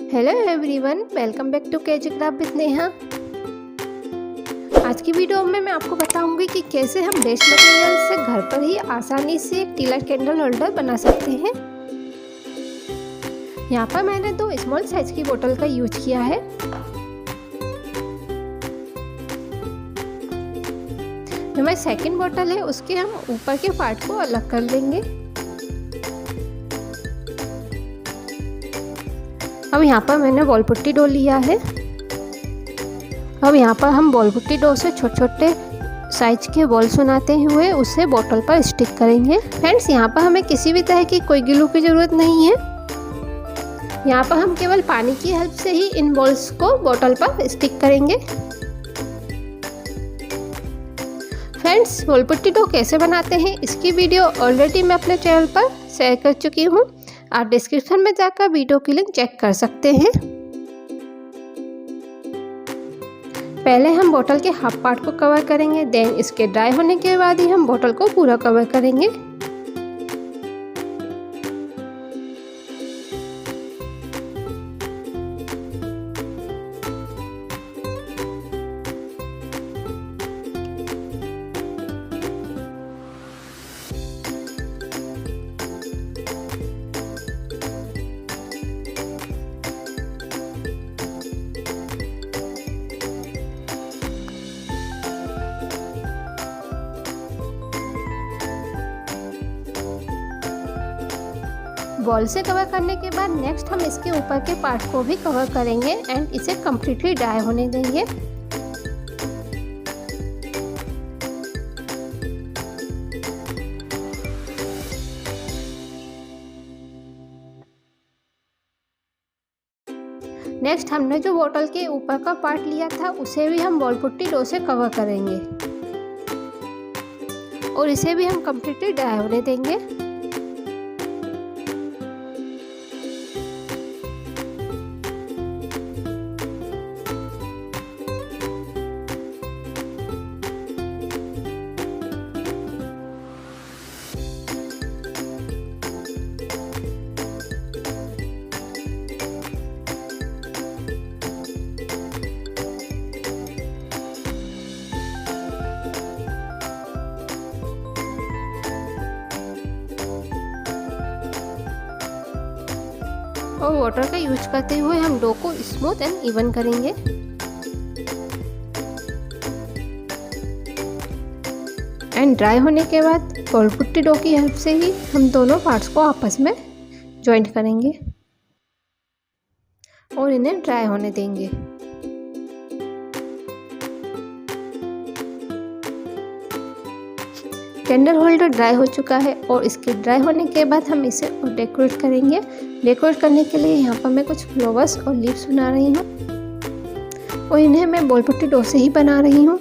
Hello everyone, welcome back to KG craft with Neha. आज की video में मैं आपको बताऊंगी कि कैसे हम वेस्ट मटेरियल से घर पर ही आसानी से एक टीलर कैंडल होल्डर बना सकते हैं। यहाँ पर मैंने 2 स्मॉल साइज की बोतल का यूज किया है। जो हमारी सेकंड बोतल है उसके हम ऊपर के पार्ट को अलग कर लेंगे। अब यहाँ पर मैंने बॉल पुट्टी डो लिया है। अब यहाँ पर हम बॉल पुट्टी डो से छोटे छोटे साइज के बॉल्स बनाते हुए उसे बोतल पर स्टिक करेंगे। फ्रेंड्स, यहाँ पर हमें किसी भी तरह की कोई ग्लू की ज़रूरत नहीं है। यहाँ पर हम केवल पानी की हेल्प से ही इन बॉल्स को बोतल पर स्टिक करेंगे। फ्रेंड्स, बॉल पुट्टी डो कैसे बनाते हैं इसकी वीडियो ऑलरेडी मैं अपने चैनल पर शेयर कर चुकी हूँ। आप डिस्क्रिप्शन में जाकर वीडियो की लिंक चेक कर सकते हैं। पहले हम बोतल के हाफ पार्ट को कवर करेंगे, देन इसके ड्राई होने के बाद ही हम बोतल को पूरा कवर करेंगे। बॉल से कवर करने के बाद नेक्स्ट हम इसके ऊपर के पार्ट को भी कवर करेंगे एंड इसे कम्प्लीटली ड्राई होने देंगे। नेक्स्ट हमने जो बोतल के ऊपर का पार्ट लिया था उसे भी हम बॉल पुट्टी डो से कवर करेंगे और इसे भी हम कम्प्लीटली ड्राई होने देंगे। और वाटर का यूज करते हुए हम डो को स्मूथ एंड इवन करेंगे। एंड ड्राई होने के बाद बॉल पुट्टी डो की हेल्प से ही हम दोनों पार्ट्स को आपस में जॉइंट करेंगे और इन्हें ड्राई होने देंगे। कैंडल होल्डर ड्राई हो चुका है और इसके ड्राई होने के बाद हम इसे डेकोरेट करेंगे। डेकोरेट करने के लिए यहाँ पर मैं कुछ फ्लावर्स और लीव्स बना रही हूँ और इन्हें मैं बॉल पुट्टी डो से ही बना रही हूँ।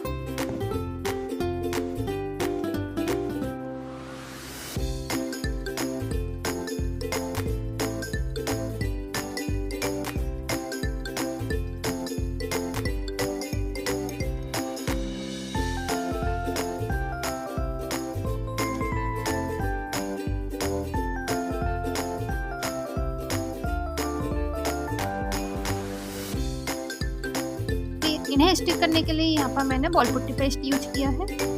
इन्हें स्टिक करने के लिए यहाँ पर मैंने बॉल पुट्टी पेस्ट यूज किया है।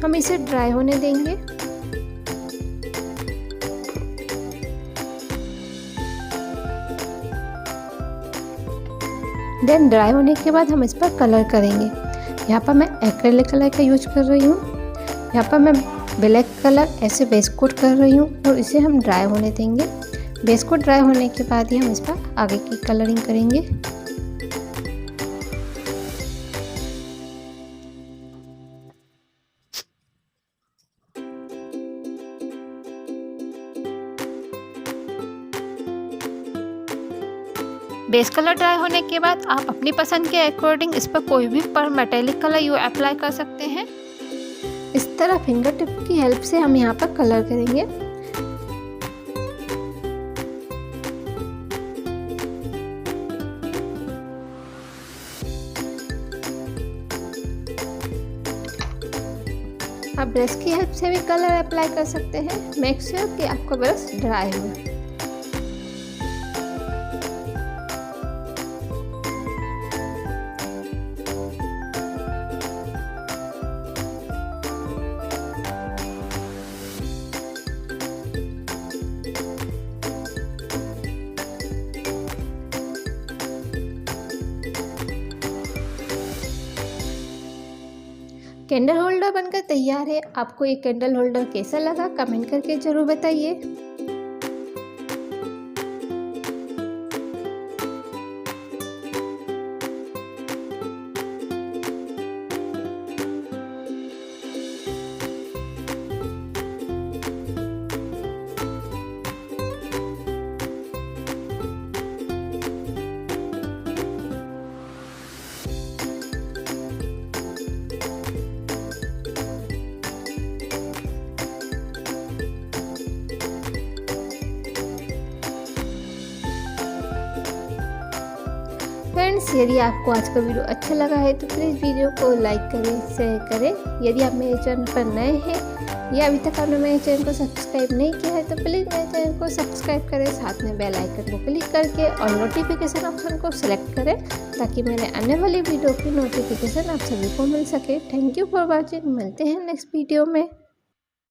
हम इसे ड्राई होने देंगे। देन ड्राई होने के बाद हम इस पर कलर करेंगे। यहाँ पर मैं एक्रेलिक कलर का यूज कर रही हूँ। यहाँ पर मैं ब्लैक कलर ऐसे बेस कोट कर रही हूँ और इसे हम ड्राई होने देंगे। बेस कोट ड्राई होने के बाद ही हम इस पर आगे की कलरिंग करेंगे। बेस कलर ड्राई होने के बाद आप अपनी पसंद के अकॉर्डिंग इस पर कोई भी पर मेटेलिक कलर यू अप्लाई कर सकते हैं। इस तरह फिंगर टिप की हेल्प से हम यहाँ पर कलर करेंगे। आप ब्रश की हेल्प से भी कलर अप्लाई कर सकते हैं। मेक श्योर कि आपका ब्रश ड्राई हो। कैंडल होल्डर बनकर तैयार है। आपको ये कैंडल होल्डर कैसा लगा कमेंट करके ज़रूर बताइए। फ्रेंड्स, यदि आपको आज का वीडियो अच्छा लगा है तो प्लीज़ वीडियो को लाइक करें, शेयर करें। यदि आप मेरे चैनल पर नए हैं या अभी तक आपने मेरे चैनल को सब्सक्राइब नहीं किया है तो प्लीज़ मेरे चैनल को सब्सक्राइब करें। साथ में बेल आइकन को क्लिक करके और नोटिफिकेशन ऑप्शन को सिलेक्ट करें ताकि मेरे आने वाली वीडियो की नोटिफिकेशन आप सभी को मिल सके। Thank you for watching. मिलते हैं नेक्स्ट वीडियो में।